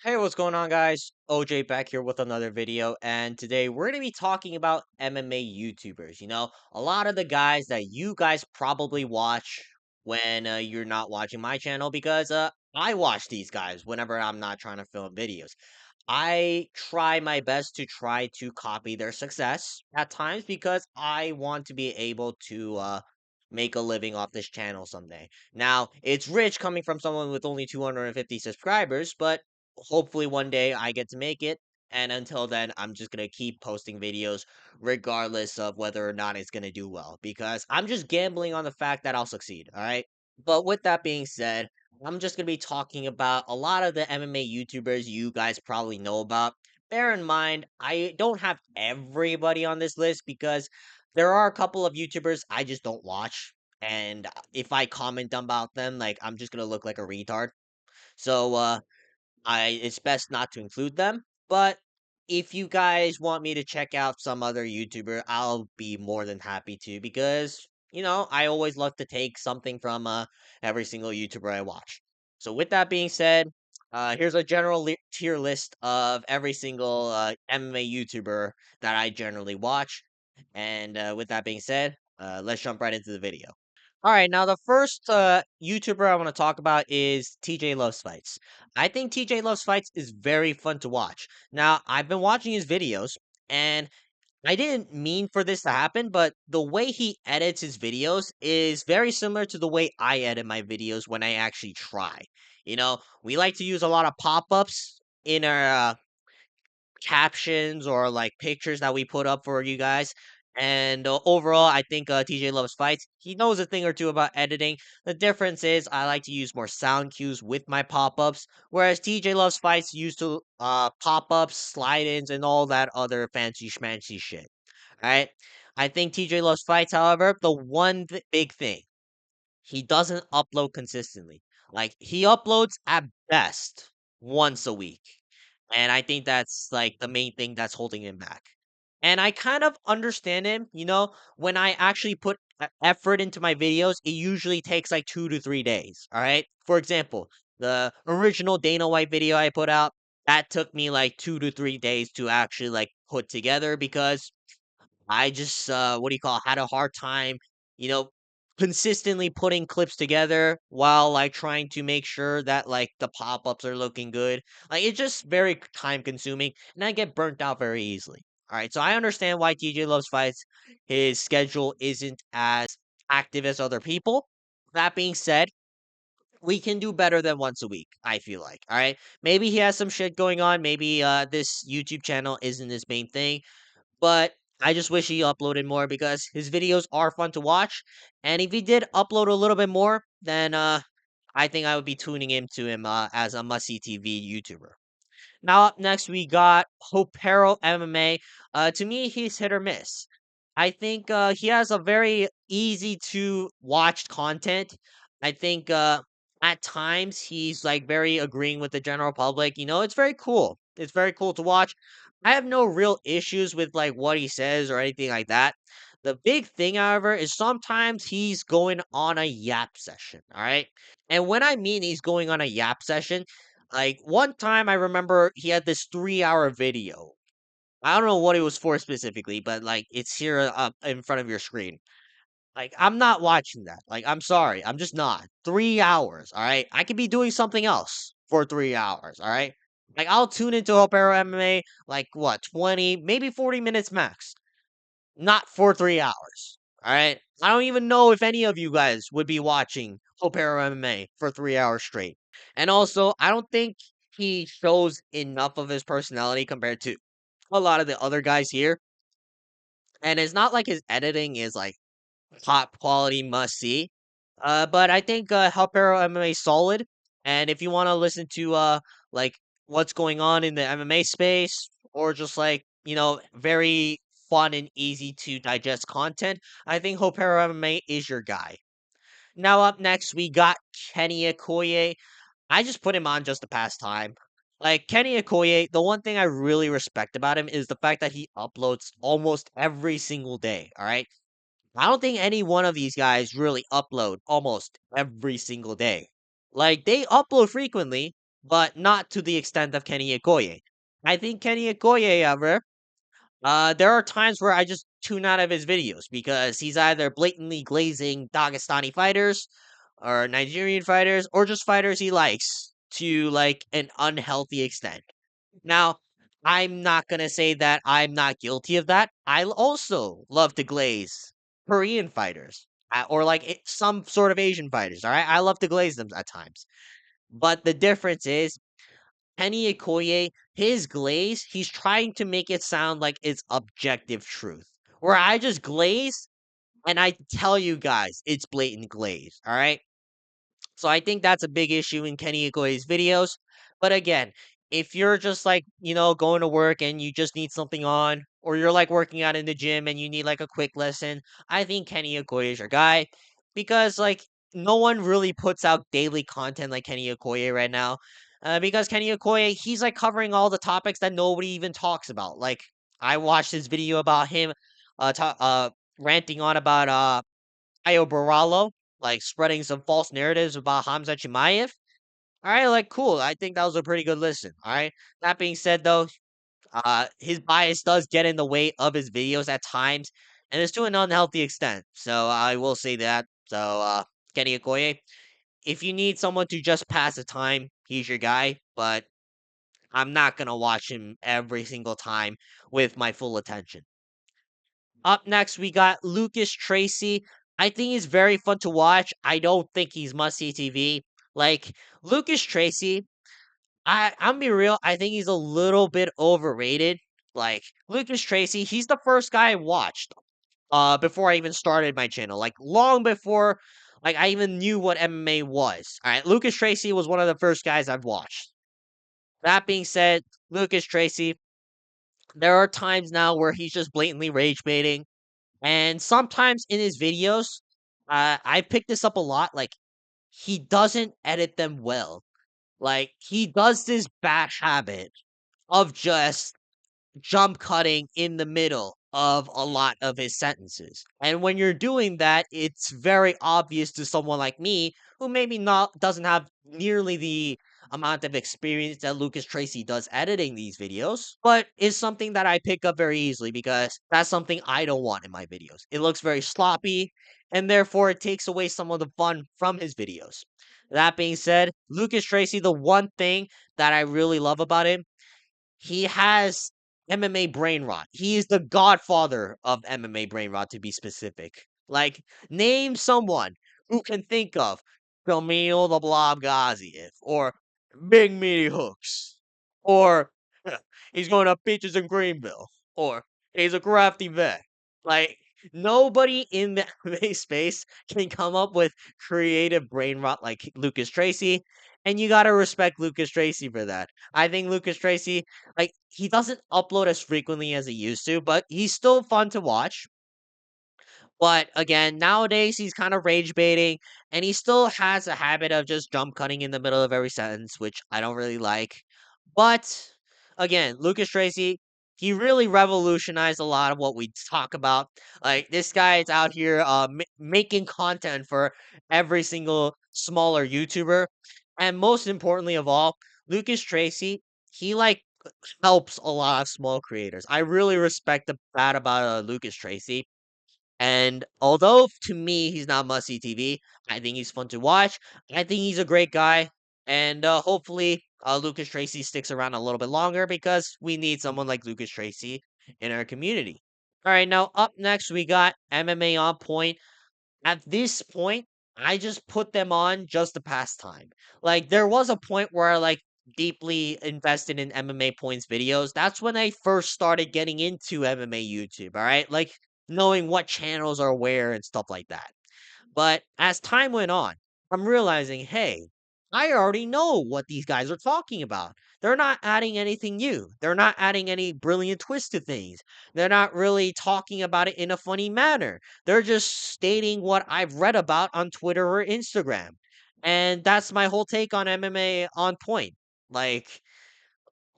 Hey, what's going on, guys? OJ back here with another video, and today we're going to be talking about MMA YouTubers. A lot of the guys that you guys probably watch when you're not watching my channel because I watch these guys whenever I'm not trying to film videos. I try my best to try to copy their success at times because I want to be able to make a living off this channel someday. Now, it's rich coming from someone with only 250 subscribers, but hopefully one day I get to make it. And until then, I'm just going to keep posting videos regardless of whether or not it's going to do well because I'm just gambling on the fact that I'll succeed. All right. But with that being said, I'm just going to be talking about a lot of the MMA YouTubers you guys probably know about. Bear in mind, I don't have everybody on this list because there are a couple of YouTubers I just don't watch. And if I comment about them, like I'm just going to look like a retard. So, it's best not to include them. But if you guys want me to check out some other YouTuber, I'll be more than happy to because I always love to take something from every single YouTuber I watch. So with that being said, here's a general tier list of every single MMA YouTuber that I generally watch. And with that being said, let's jump right into the video. All right, now the first YouTuber I want to talk about is TJ Loves Fights. I think TJ Loves Fights is very fun to watch. Now, I've been watching his videos, and I didn't mean for this to happen, but the way he edits his videos is very similar to the way I edit my videos when I actually try. We like to use a lot of pop ups in our captions or like pictures that we put up for you guys. And overall, I think TJ Loves Fights. He knows a thing or two about editing. The difference is I like to use more sound cues with my pop ups, whereas TJ Loves Fights used to pop ups, slide ins, and all that other fancy schmancy shit. All right. I think TJ Loves Fights, however, the one big thing, he doesn't upload consistently. Like, he uploads at best once a week. And I think that's like the main thing that's holding him back. And I kind of understand him, when I actually put effort into my videos, it usually takes like 2 to 3 days. All right. For example, the original Dana White video I put out, that took me like 2 to 3 days to actually like put together because I just what do you call it, had a hard time, you know, consistently putting clips together while like trying to make sure that like the pop-ups are looking good. Like it's just very time consuming and I get burnt out very easily. All right, so I understand why TJ Loves Fights his schedule isn't as active as other people. That being said, we can do better than once a week, I feel like. All right. Maybe he has some shit going on. Maybe this YouTube channel isn't his main thing, but I just wish he uploaded more because his videos are fun to watch. And if he did upload a little bit more, then I think I would be tuning into him as a must see TV YouTuber. Now up next we got Hopero MMA. To me, he's hit or miss. I think he has a very easy to watch content. I think at times he's like very agreeing with the general public. It's very cool. It's very cool to watch. I have no real issues with like what he says or anything like that. The big thing, however, is sometimes he's going on a yap session. All right. And when I mean he's going on a yap session, like one time I remember he had this 3 hour video. I don't know what it was for specifically, but like it's here in front of your screen. Like I'm not watching that. Like I'm sorry, I'm just not. 3 hours, all right? I could be doing something else for 3 hours, all right? Like I'll tune into Opera MMA like what, 20, maybe 40 minutes max. Not for 3 hours. All right. I don't even know if any of you guys would be watching Opera MMA for 3 hours straight. And also, I don't think he shows enough of his personality compared to a lot of the other guys here. And it's not like his editing is like top quality must see. But I think Opera MMA is solid. And if you want to listen to like what's going on in the MMA space, or just like very fun and easy to digest content, I think Hopero MMA is your guy. Now up next we got Kenny Okoye. I just put him on just to pass time. Like Kenny Okoye, the one thing I really respect about him is the fact that he uploads almost every single day. All right. I don't think any one of these guys really upload almost every single day. Like they upload frequently, but not to the extent of Kenny Okoye. I think Kenny Okoye, however, there are times where I just tune out of his videos because he's either blatantly glazing Dagestani fighters or Nigerian fighters or just fighters he likes to like an unhealthy extent. Now, I'm not gonna say that I'm not guilty of that. Also love to glaze Korean fighters or like some sort of Asian fighters. All right, I love to glaze them at times. But the difference is Kenny Okoye, his glaze, he's trying to make it sound like it's objective truth. Where I just glaze and I tell you guys it's blatant glaze. All right. So I think that's a big issue in Kenny Okoye's videos. But again, if you're just like, going to work and you just need something on, or you're like working out in the gym and you need like a quick lesson, I think Kenny Okoye is your guy because like no one really puts out daily content like Kenny Okoye right now. Because Kenny Okoye, he's like covering all the topics that nobody even talks about. Like I watched his video about him ranting on about Ayo Baralo, like spreading some false narratives about Hamza Chimaev. All right, like cool. I think that was a pretty good listen. All right. That being said, though, his bias does get in the way of his videos at times, and it's to an unhealthy extent. So I will say that. So Kenny Okoye, if you need someone to just pass the time, he's your guy. But I'm not gonna watch him every single time with my full attention. Up next, we got Lucas Tracy. I think he's very fun to watch. I don't think he's must see TV. Like Lucas Tracy, I'm be real. I think he's a little bit overrated. Like Lucas Tracy, he's the first guy I watched before I even started my channel. Like long before like I even knew what MMA was. All right, Lucas Tracy was one of the first guys I've watched. That being said, Lucas Tracy, there are times now where he's just blatantly rage baiting. And sometimes in his videos, I picked this up a lot. Like he doesn't edit them well. Like he does this bad habit of just jump cutting in the middle of a lot of his sentences. And when you're doing that, it's very obvious to someone like me who maybe not doesn't have nearly the amount of experience that Lucas Tracy does editing these videos, but is something that I pick up very easily because that's something I don't want in my videos. It looks very sloppy and therefore it takes away some of the fun from his videos. That being said, Lucas Tracy, the one thing that I really love about him, he has MMA brain rot. He is the godfather of MMA brain rot, to be specific. Like, name someone who can think of Camille the Blob Gaziev or Big Meaty Hooks or he's going to Peaches in Greenville or he's a crafty vet. Like, nobody in the MMA space can come up with creative brain rot like Lucas Tracy. And you gotta respect Lucas Tracy for that. I think Lucas Tracy, like, he doesn't upload as frequently as he used to, but he's still fun to watch. But again, nowadays he's kind of rage baiting and he still has a habit of just jump cutting in the middle of every sentence, which I don't really like. But again, Lucas Tracy, he really revolutionized a lot of what we talk about. Like this guy is out here making content for every single smaller YouTuber. And most importantly of all, Lucas Tracy, he like helps a lot of small creators. I really respect that about Lucas Tracy, and although to me he's not must see TV, I think he's fun to watch. I think he's a great guy, and hopefully Lucas Tracy sticks around a little bit longer because we need someone like Lucas Tracy in our community. All right, now up next we got MMA on point. At this point, I just put them on just to pass time. Like there was a point where I like deeply invested in MMA points videos. That's when I first started getting into MMA YouTube, all right? Like knowing what channels are where and stuff like that. But as time went on, I'm realizing, hey, I already know what these guys are talking about. They're not adding anything new. They're not adding any brilliant twist to things. They're not really talking about it in a funny manner. They're just stating what I've read about on Twitter or Instagram. And that's my whole take on MMA on point. Like,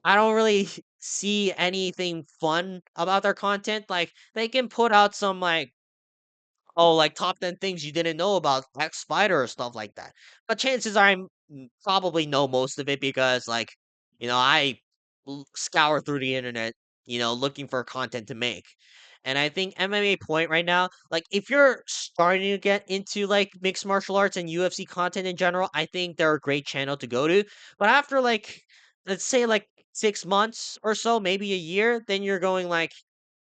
I don't really see anything fun about their content. Like, they can put out some, like, oh, like top 10 things you didn't know about X Fighter or stuff like that. But chances are probably know most of it because, like, I scour through the internet, looking for content to make. And I think MMA Point right now, like, if you're starting to get into like mixed martial arts and UFC content in general, I think they're a great channel to go to. But after like, let's say like 6 months or so, maybe a year, then you're going like,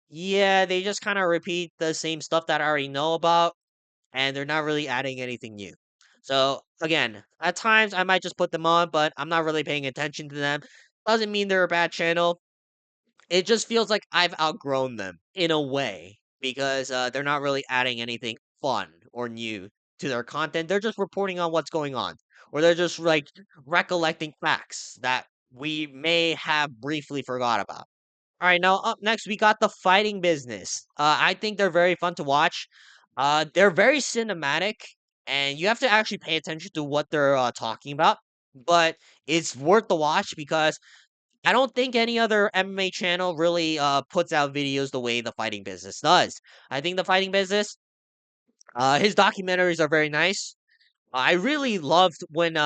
yeah, they just kind of repeat the same stuff that I already know about, and they're not really adding anything new. So again, at times I might just put them on, but I'm not really paying attention to them. Doesn't mean they're a bad channel. It just feels like I've outgrown them in a way because they're not really adding anything fun or new to their content. They're just reporting on what's going on, or they're just like recollecting facts that we may have briefly forgot about. All right, now up next we got the fighting business. I think they're very fun to watch. They're very cinematic, and you have to actually pay attention to what they're talking about. But it's worth the watch because I don't think any other MMA channel really puts out videos the way the fighting business does. I think the fighting business, his documentaries are very nice. I really loved when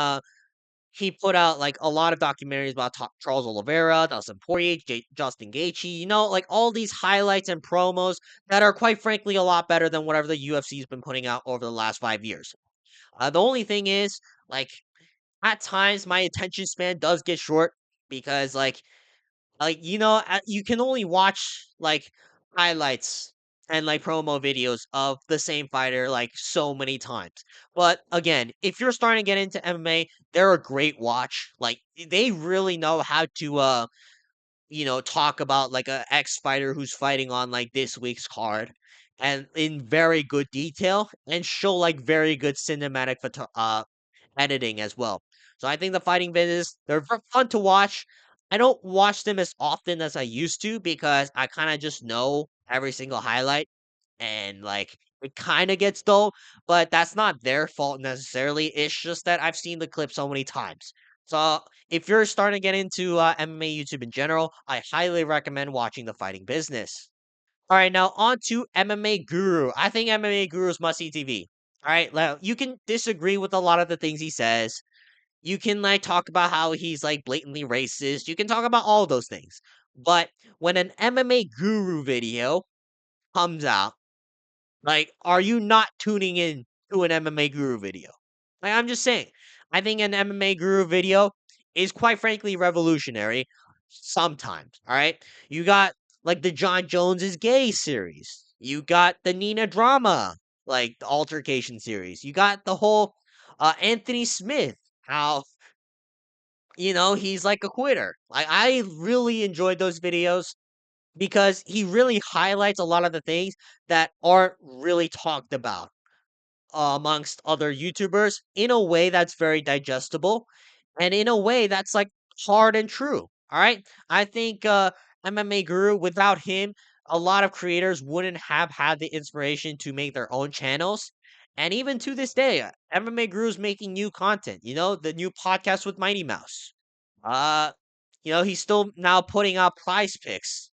he put out like a lot of documentaries about Charles Oliveira, Dustin Poirier, Justin Gaethje. Like all these highlights and promos that are quite frankly a lot better than whatever the UFC's been putting out over the last 5 years. The only thing is, like at times my attention span does get short because you can only watch like highlights and like promo videos of the same fighter like so many times. But again, if you're starting to get into MMA, they're a great watch. Like they really know how to talk about like a ex fighter who's fighting on like this week's card and in very good detail and show like very good cinematic editing as well. So I think the fighting videos, they're fun to watch. I don't watch them as often as I used to because I kind of just know every single highlight and like it kind of gets dull, but that's not their fault necessarily. It's just that I've seen the clip so many times. So if you're starting to get into MMA YouTube in general, I highly recommend watching the fighting business. All right, now on to MMA Guru. I think MMA Guru is must see TV. All right, now you can disagree with a lot of the things he says. You can like talk about how he's like blatantly racist. You can talk about all those things. But when an MMA Guru video comes out, like, are you not tuning in to an MMA Guru video? Like, I'm just saying. I think an MMA Guru video is quite frankly revolutionary sometimes. All right. You got like the John Jones is gay series. You got the Nina drama, like the altercation series. You got the whole Anthony Smith, how he's like a quitter. Like I really enjoyed those videos because he really highlights a lot of the things that aren't really talked about amongst other YouTubers in a way that's very digestible and in a way that's like hard and true. All right. I think MMA Guru, without him, a lot of creators wouldn't have had the inspiration to make their own channels. And even to this day, MMA Guru is making new content. The new podcast with Mighty Mouse. Uh, he's still now putting out prize picks.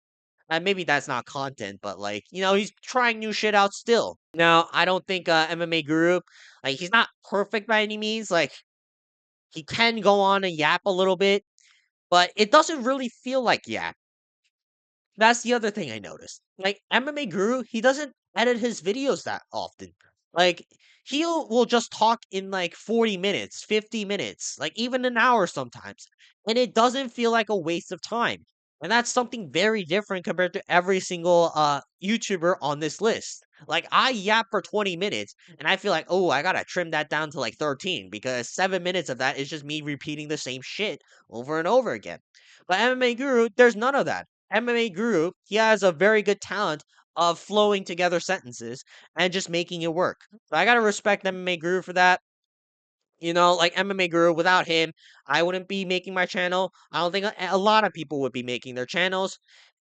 And maybe that's not content, but like, he's trying new shit out still. Now, I don't think MMA Guru, like, he's not perfect by any means. Like, he can go on and yap a little bit, but it doesn't really feel like yap. That's the other thing I noticed. Like MMA Guru, he doesn't edit his videos that often. Like will just talk in like 40 minutes, 50 minutes, like even an hour sometimes. And it doesn't feel like a waste of time. And that's something very different compared to every single YouTuber on this list. Like I yap for 20 minutes and I feel like, "Oh, I got to trim that down to like 13 because 7 minutes of that is just me repeating the same shit over and over again." But MMA Guru, there's none of that. MMA Guru, he has a very good talent of flowing together sentences and just making it work. So I gotta respect MMA Guru for that. Like MMA Guru, without him, I wouldn't be making my channel. I don't think a lot of people would be making their channels.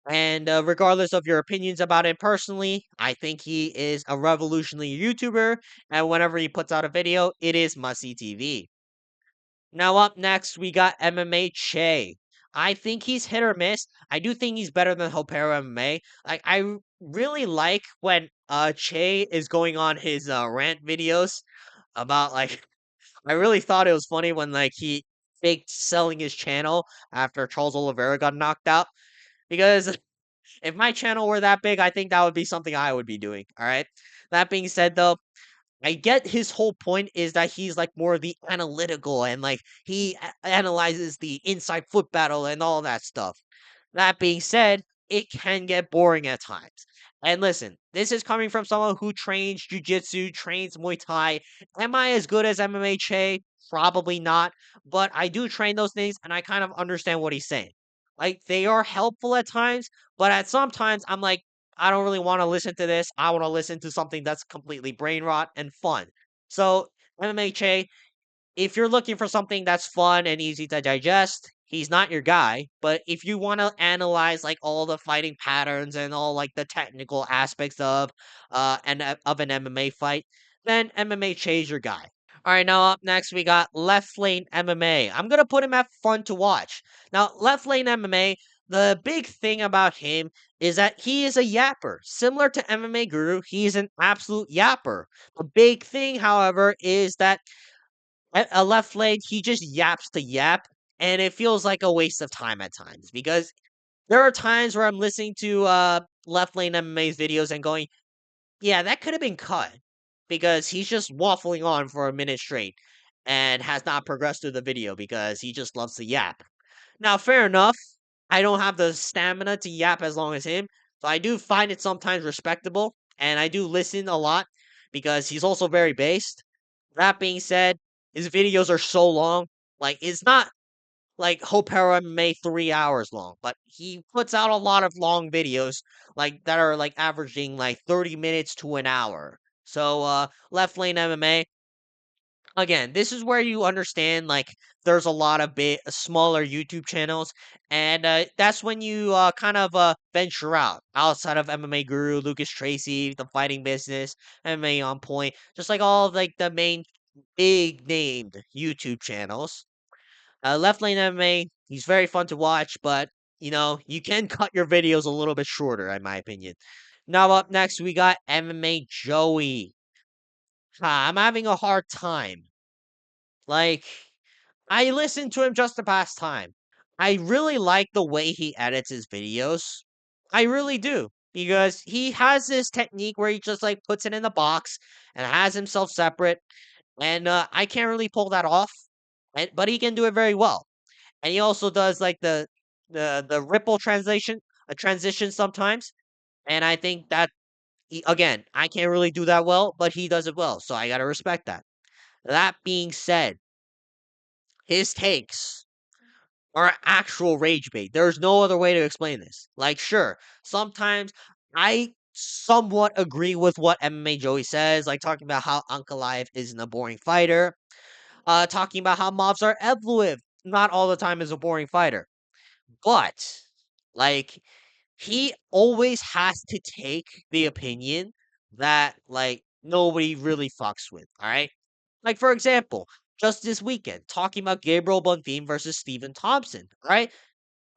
And regardless of your opinions about him personally, I think he is a revolutionary YouTuber. And whenever he puts out a video, it is must see TV. Now up next, we got MMA Che. I think he's hit or miss. I do think he's better than Hopero MMA. Like really like when Che is going on his rant videos about like I really thought it was funny when like he faked selling his channel after Charles Oliveira got knocked out because if my channel were that big, I think that would be something I would be doing. All right. That being said, though, I get his whole point is that he's like more of the analytical and like he analyzes the inside foot battle and all that stuff. That being said, it can get boring at times. And listen, this is coming from someone who trains jujitsu, trains Muay Thai. Am I as good as MMA Che? Probably not, but I do train those things and I kind of understand what he's saying. Like they are helpful at times, but at some times I'm like, I don't really want to listen to this. I want to listen to something that's completely brain rot and fun. So MMA Che, if you're looking for something that's fun and easy to digest, he's not your guy. But if you want to analyze like all the fighting patterns and all like the technical aspects of of an MMA fight, then MMA Che is your guy. All right, now up next we got Left Lane MMA. I'm gonna put him at fun to watch. Now, Left Lane MMA, the big thing about him is that he is a yapper. Similar to MMA Guru, he's an absolute yapper. The big thing, however, is that at a Left Lane, he just yaps to yap, and it feels like a waste of time at times because there are times where I'm listening to Left Lane MMA's videos and going, yeah, that could have been cut because he's just waffling on for a minute straight and has not progressed through the video because he just loves to yap. Now, fair enough. I don't have the stamina to yap as long as him, so I do find it sometimes respectable and I do listen a lot because he's also very based. That being said, his videos are so long. Like, it's not like Hopera MMA 3 hours long, but he puts out a lot of long videos like that are like averaging like 30 minutes to an hour. So Left Lane MMA, again, this is where you understand like there's a lot of bit smaller YouTube channels, and that's when you kind of venture out outside of MMA Guru, Lucas Tracy, the fighting business, MMA on point, just like all of, like the main big named YouTube channels. Left Lane MMA, he's very fun to watch, but you can cut your videos a little bit shorter, in my opinion. Now up next, we got MMA Joey. I'm having a hard time. Like, I listen to him just to pass time. I really like the way he edits his videos. I really do. Because he has this technique where he just like puts it in the box and has himself separate. And I can't really pull that off. But he can do it very well. And he also does like the ripple transition sometimes. And I think that again, I can't really do that well, but he does it well. So I gotta respect that. That being said, his takes are actual rage bait. There's no other way to explain this. Like, sure, sometimes I somewhat agree with what MMA Joey says, like talking about how Ankalaev isn't a boring fighter, talking about how Movsar Evloev not all the time is a boring fighter. But, like, he always has to take the opinion that, like, nobody really fucks with, alright? Like, for example, just this weekend, talking about Gabriel Bonfim versus Stephen Thompson, right?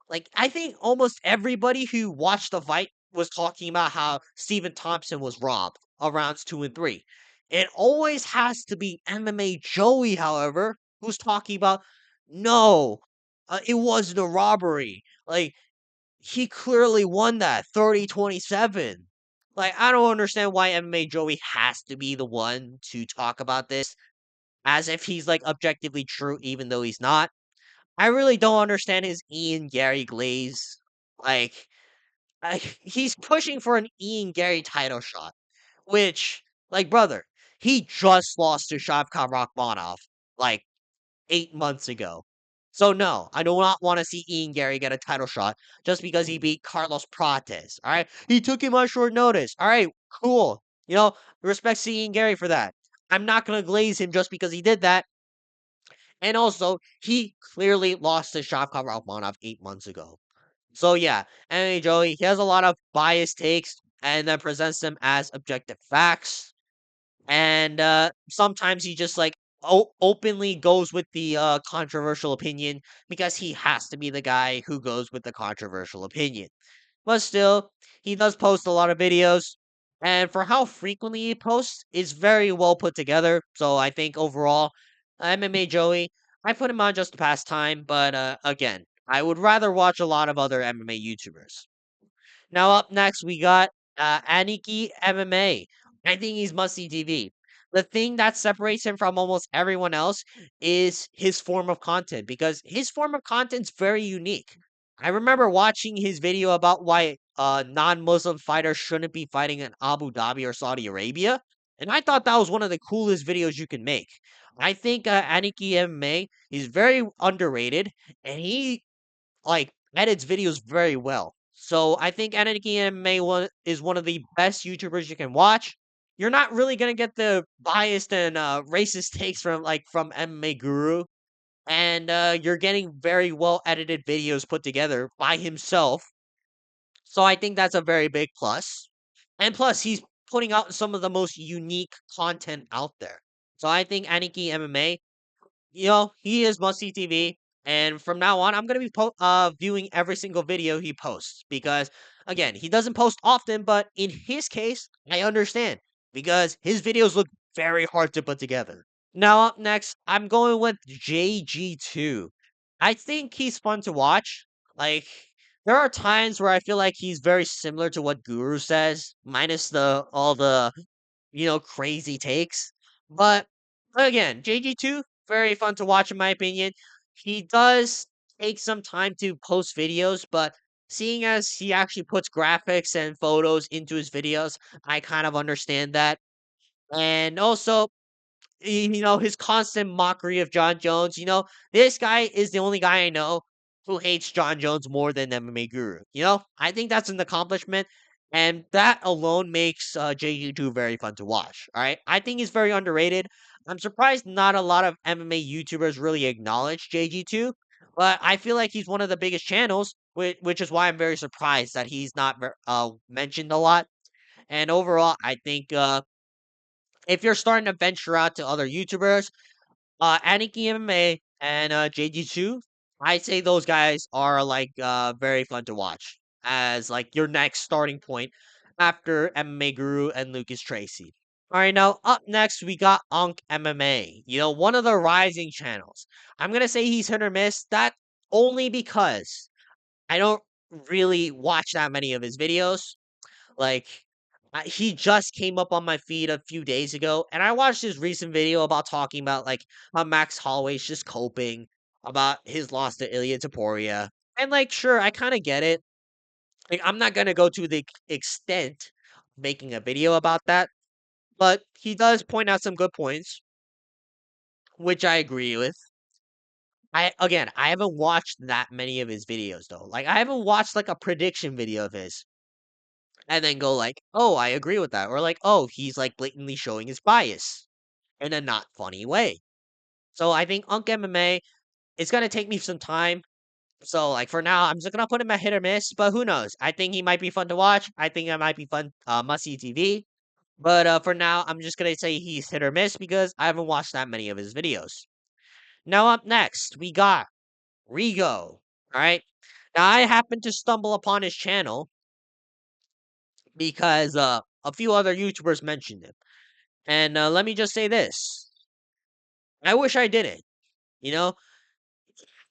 Like, I think almost everybody who watched the fight was talking about how Stephen Thompson was robbed of rounds 2 and 3. It always has to be MMA Joey, however, who's talking about, no, it wasn't a robbery. Like, he clearly won that 30-27. Like, I don't understand why MMA Joey has to be the one to talk about this as if he's like objectively true, even though he's not. I really don't understand his Ian Gary glaze. Like, he's pushing for an Ian Gary title shot, which, like, brother, he just lost to Shavkat Rakhmonov like 8 months ago. So no, I do not want to see Ian Gary get a title shot just because he beat Carlos Prates. All right, he took him on short notice. All right, cool. Respect to Ian Gary for that. I'm not gonna glaze him just because he did that. And also, he clearly lost to Shavkat Rakhmonov 8 months ago. So yeah, anyway, Joey, he has a lot of biased takes and then presents them as objective facts. And sometimes he just like openly goes with the controversial opinion because he has to be the guy who goes with the controversial opinion. But still, he does post a lot of videos. And for how frequently he posts, it's very well put together. So I think overall, MMA Joey, I put him on just to pass time, but again, I would rather watch a lot of other MMA YouTubers. Now up next we got Aniki MMA. I think he's must see TV. The thing that separates him from almost everyone else is his form of content because his form of content's very unique. I remember watching his video about why non-Muslim fighters shouldn't be fighting in Abu Dhabi or Saudi Arabia, and I thought that was one of the coolest videos you can make. I think Aniki MMA he's very underrated, and he edits videos very well. So I think Anarchy MMA is one of the best YouTubers you can watch. You're not really gonna get the biased and racist takes from MMA Guru, and you're getting very well edited videos put together by himself. So I think that's a very big plus. And plus, he's putting out some of the most unique content out there. So I think Aniki MMA he is must see TV. And from now on, I'm gonna be viewing every single video he posts because, again, he doesn't post often. But in his case, I understand because his videos look very hard to put together. Now up next, I'm going with JG2. I think he's fun to watch. Like there are times where I feel like he's very similar to what Guru says, minus the all the crazy takes. But again, JG2, very fun to watch in my opinion. He does take some time to post videos, but seeing as he actually puts graphics and photos into his videos, I kind of understand that. And also, his constant mockery of John Jones. This guy is the only guy I know who hates John Jones more than MMA Guru. I think that's an accomplishment, and that alone makes JG2 very fun to watch. All right, I think he's very underrated. I'm surprised not a lot of MMA YouTubers really acknowledge JG2, but I feel like he's one of the biggest channels, which is why I'm very surprised that he's not mentioned a lot. And overall, I think if you're starting to venture out to other YouTubers, Aniki MMA and JG2, I'd say those guys are very fun to watch as like your next starting point after MMA Guru and Lucas Tracy. All right, now up next we got Unk MMA. One of the rising channels. I'm gonna say he's hit or miss. That only because I don't really watch that many of his videos. Like, he just came up on my feed a few days ago, and I watched his recent video about talking about how Max Holloway's just coping about his loss to Ilya Taporia. And sure, I kind of get it. Like, I'm not gonna go to the extent of making a video about that, but he does point out some good points, which I agree with. I haven't watched that many of his videos though. Like, I haven't watched a prediction video of his and then go "Oh, I agree with that," or "Oh, he's blatantly showing his bias in a not funny way." So I think Unk MMA it's gonna take me some time. So for now, I'm just gonna put him at hit or miss, but who knows? I think he might be fun to watch. I think it might be fun, must see TV. But for now, I'm just gonna say he's hit or miss because I haven't watched that many of his videos. Now up next, we got Rigo. All right. Now I happened to stumble upon his channel because a few other YouTubers mentioned him. And let me just say this. I wish I didn't. You know,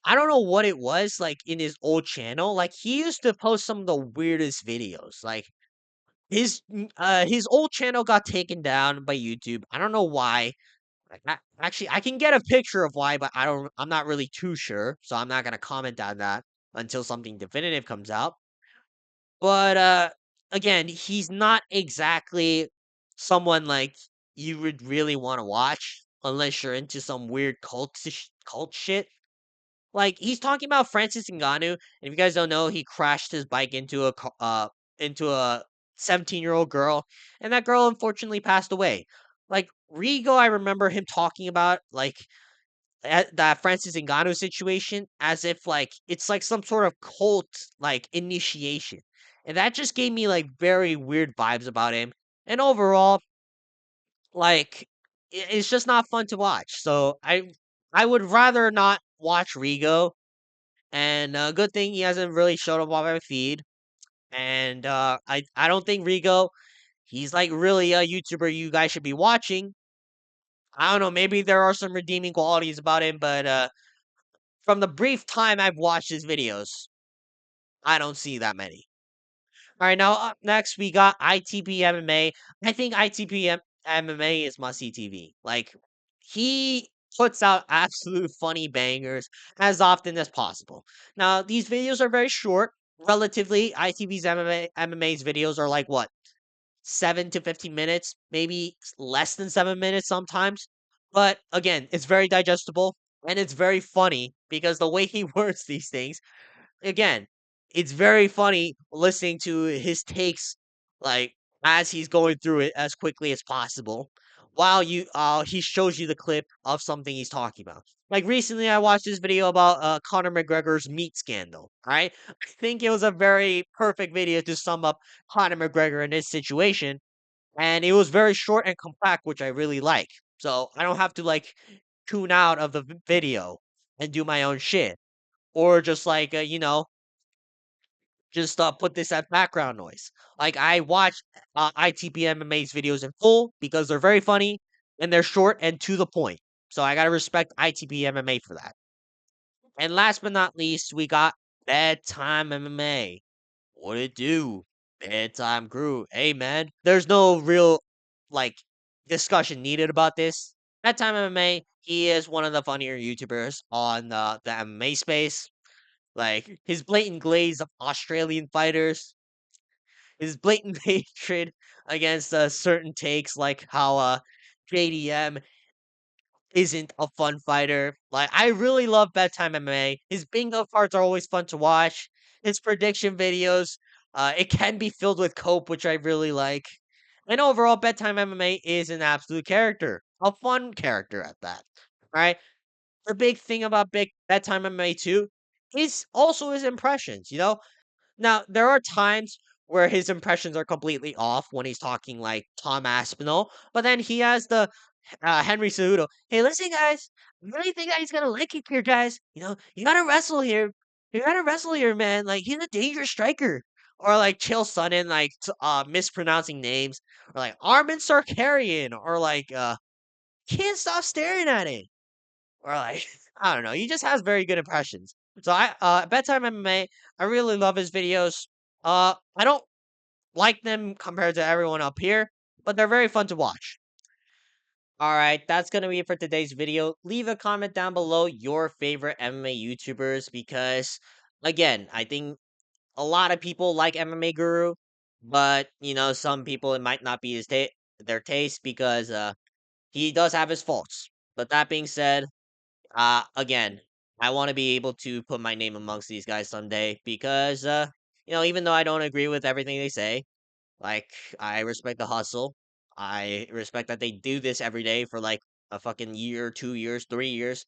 I don't know what it was in his old channel. He used to post some of the weirdest videos. His old channel got taken down by YouTube. I don't know why. Actually, I can get a picture of why, but I'm not really too sure, so I'm not gonna comment on that until something definitive comes out. But again, he's not exactly someone you would really want to watch unless you're into some weird cult shit. He's talking about Francis Ngannou, and if you guys don't know, he crashed his bike into a 17-year-old girl, and that girl unfortunately passed away. Rigo, I remember him talking about that Francis Ngannou situation as if it's some sort of cult initiation. And that just gave me very weird vibes about him. And overall, it's just not fun to watch. So I would rather not watch Rigo. And good thing he hasn't really showed up on my feed. And I don't think Rigo he's really a YouTuber you guys should be watching. I don't know, maybe there are some redeeming qualities about him, but from the brief time I've watched his videos, I don't see that many. All right, now up next we got ITP MMA. I think MMA is must see TV. Like he puts out absolute funny bangers as often as possible. Now these videos are very short, relatively. ITV's MMA's videos are like what 7 to 15 minutes, maybe less than 7 minutes sometimes. But again, it's very digestible and it's very funny because the way he words these things again, it's very funny listening to his takes, like as he's going through it as quickly as possible, while he shows you the clip of something he's talking about. Like recently, I watched this video about Conor McGregor's meat scandal. Right, I think it was a very perfect video to sum up Conor McGregor in this situation, and it was very short and compact, which I really like. So I don't have to like tune out of the video and do my own shit, or just like just put this as background noise. Like I watch ITP MMA's videos in full because they're very funny and they're short and to the point. So I gotta respect ITP MMA for that. And last but not least, we got Bedtime MMA. What it do? Bedtime crew. Hey man, there's no real like discussion needed about this. Bedtime MMA. He is one of the funnier YouTubers on the MMA space. Like his blatant glaze of Australian fighters, his blatant hatred against certain takes, like how JDM isn't a fun fighter. Like I really love Bedtime MMA. His bingo cards are always fun to watch. His prediction videos, it can be filled with cope, which I really like. And overall, Bedtime MMA is an absolute character, a fun character at that. All right. The big thing about Big Bedtime MMA too is also his impressions. Now, there are times where his impressions are completely off when he's talking like Tom Aspinall, but then he has the Henry Cejudo. Hey, listen, guys, I really think that he's gonna like it here, guys. You gotta wrestle here. You gotta wrestle here, man. Like he's a dangerous striker. Or like Chael Sonnen, like mispronouncing names, or like Armin Sarkarian, or like can't stop staring at it, or like I don't know. He just has very good impressions. So Bedtime MMA. I really love his videos. I don't like them compared to everyone up here, but they're very fun to watch. All right, that's gonna be it for today's video. Leave a comment down below your favorite MMA YouTubers because, again, I think a lot of people like MMA Guru, but some people it might not be their taste because he does have his faults. But that being said, again, I want to be able to put my name amongst these guys someday because, even though I don't agree with everything they say, like, I respect the hustle. I respect that they do this every day for like a fucking year, 2 years, 3 years,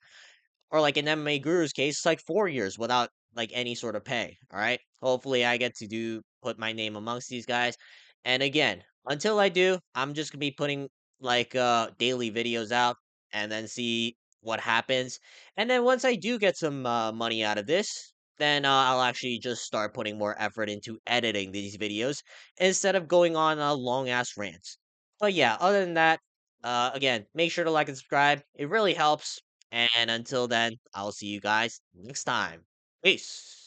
or like in MMA Guru's case, it's like 4 years without like any sort of pay. All right. Hopefully, I get to put my name amongst these guys. And again, until I do, I'm just gonna be putting like daily videos out and then see what happens. And then once I do get some money out of this, then I'll actually just start putting more effort into editing these videos instead of going on long ass rants. But yeah, other than that, again, make sure to like and subscribe. It really helps. And until then, I'll see you guys next time. Peace.